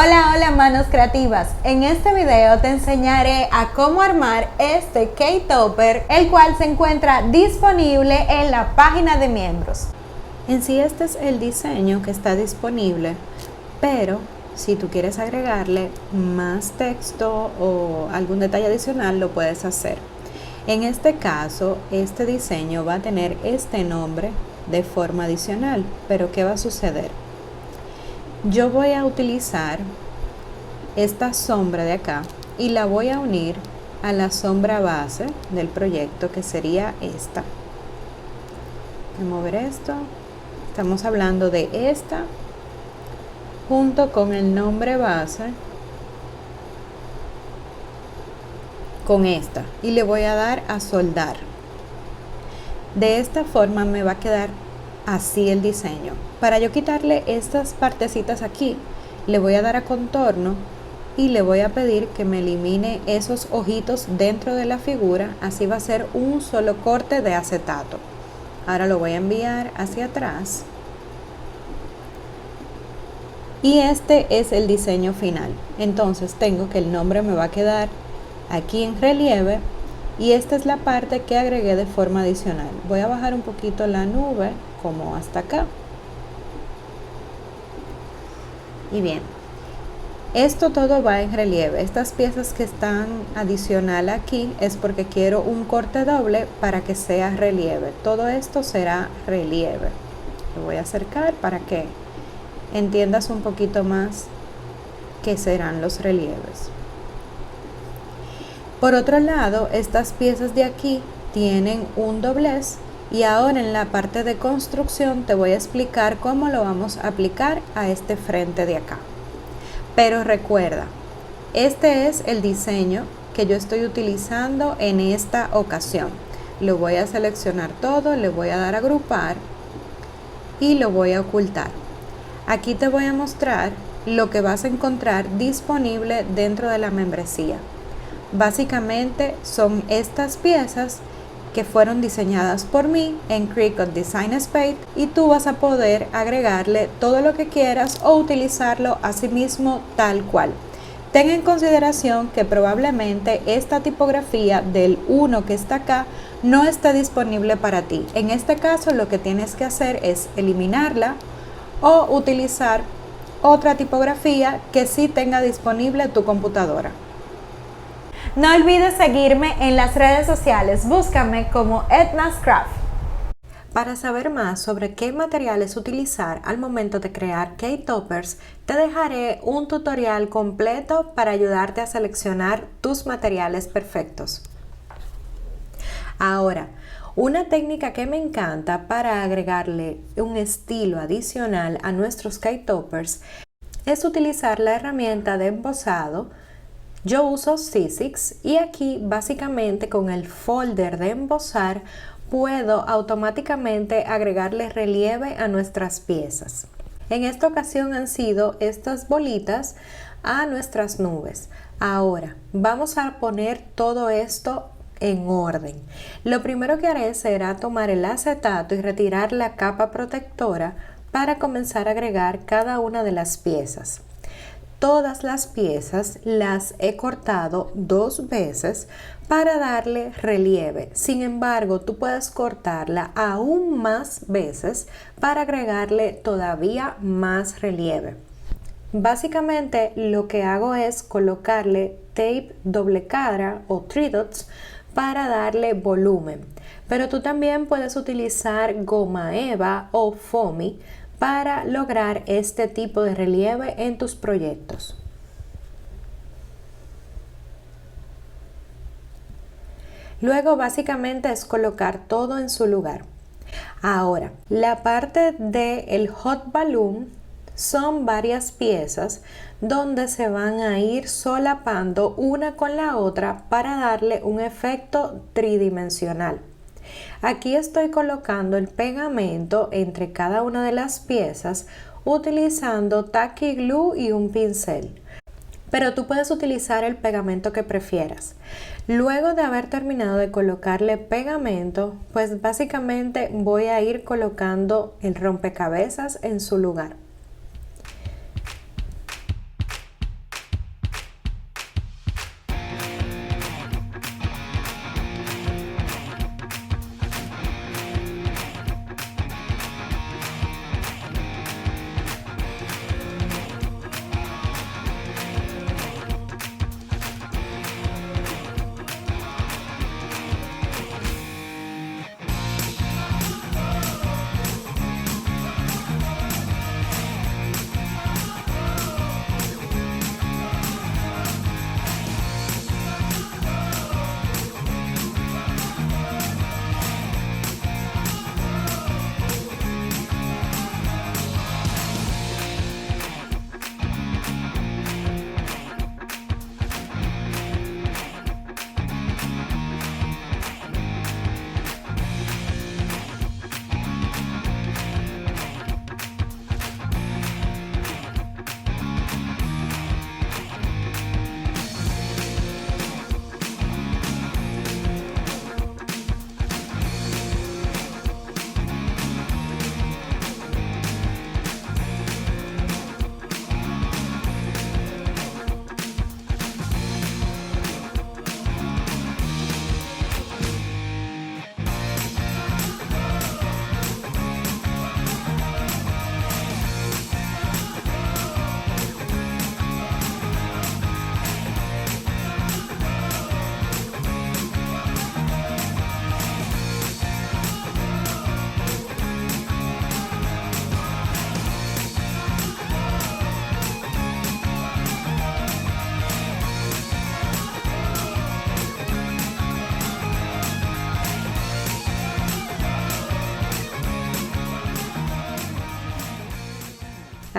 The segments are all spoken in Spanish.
Hola, hola manos creativas. En este video te enseñaré a cómo armar este K-Topper, el cual se encuentra disponible en la página de miembros. En sí este es el diseño que está disponible, pero si tú quieres agregarle más texto o algún detalle adicional lo puedes hacer. En este caso, este diseño va a tener este nombre de forma adicional, pero ¿qué va a suceder? Yo voy a utilizar esta sombra de acá y la voy a unir a la sombra base del proyecto, que sería esta. Voy a mover esto. Estamos hablando de esta junto con el nombre base con esta, y le voy a dar a soldar. De esta forma me va a quedar así el diseño. Para yo quitarle estas partecitas aquí, le voy a dar a contorno y le voy a pedir que me elimine esos ojitos dentro de la figura. Así va a ser un solo corte de acetato. Ahora lo voy a enviar hacia atrás y este es el diseño final. Entonces tengo que el nombre me va a quedar aquí en relieve y esta es la parte que agregué de forma adicional. Voy a bajar un poquito la nube como hasta acá. Y bien, esto todo va en relieve. Estas piezas que están adicional aquí es porque quiero un corte doble para que sea relieve. Todo esto será relieve. Lo voy a acercar para que entiendas un poquito más qué serán los relieves. Por otro lado, estas piezas de aquí tienen un doblez y ahora en la parte de construcción te voy a explicar cómo lo vamos a aplicar a este frente de acá. Pero recuerda, este es el diseño que yo estoy utilizando en esta ocasión. Lo voy a seleccionar todo, le voy a dar a agrupar y lo voy a ocultar. Aquí te voy a mostrar lo que vas a encontrar disponible dentro de la membresía. Básicamente son estas piezas que fueron diseñadas por mí en Cricut Design Space y tú vas a poder agregarle todo lo que quieras o utilizarlo a sí mismo tal cual. Ten en consideración que probablemente esta tipografía del 1 que está acá no está disponible para ti. En este caso lo que tienes que hacer es eliminarla o utilizar otra tipografía que sí tenga disponible tu computadora. No olvides seguirme en las redes sociales, búscame como Edna's Craft. Para saber más sobre qué materiales utilizar al momento de crear K-Toppers, te dejaré un tutorial completo para ayudarte a seleccionar tus materiales perfectos. Ahora, una técnica que me encanta para agregarle un estilo adicional a nuestros K-Toppers es utilizar la herramienta de embosado. Yo uso Sizzix y aquí básicamente con el folder de embosar puedo automáticamente agregarle relieve a nuestras piezas. En esta ocasión han sido estas bolitas a nuestras nubes. Ahora vamos a poner todo esto en orden. Lo primero que haré será tomar el acetato y retirar la capa protectora para comenzar a agregar cada una de las piezas. Todas las piezas las he cortado 2 veces para darle relieve. Sin embargo, tú puedes cortarla aún más veces para agregarle todavía más relieve. Básicamente lo que hago es colocarle tape doble cara o 3 dots para darle volumen. Pero tú también puedes utilizar goma eva o foamy para lograr este tipo de relieve en tus proyectos. Luego básicamente es colocar todo en su lugar. Ahora, la parte del hot balloon son varias piezas donde se van a ir solapando una con la otra para darle un efecto tridimensional. Aquí estoy colocando el pegamento entre cada una de las piezas utilizando tacky glue y un pincel. Pero tú puedes utilizar el pegamento que prefieras. Luego de haber terminado de colocarle pegamento, pues básicamente voy a ir colocando el rompecabezas en su lugar.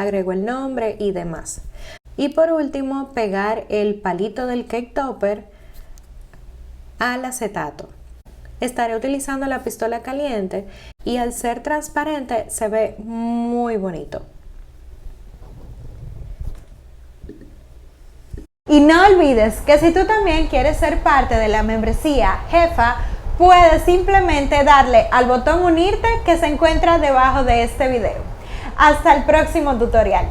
agrego el nombre y demás. Y por último, pegar el palito del cake topper al acetato. Estaré utilizando la pistola caliente y al ser transparente se ve muy bonito. Y no olvides que si tú también quieres ser parte de la membresía Jefa, puedes simplemente darle al botón unirte que se encuentra debajo de este video. Hasta el próximo tutorial.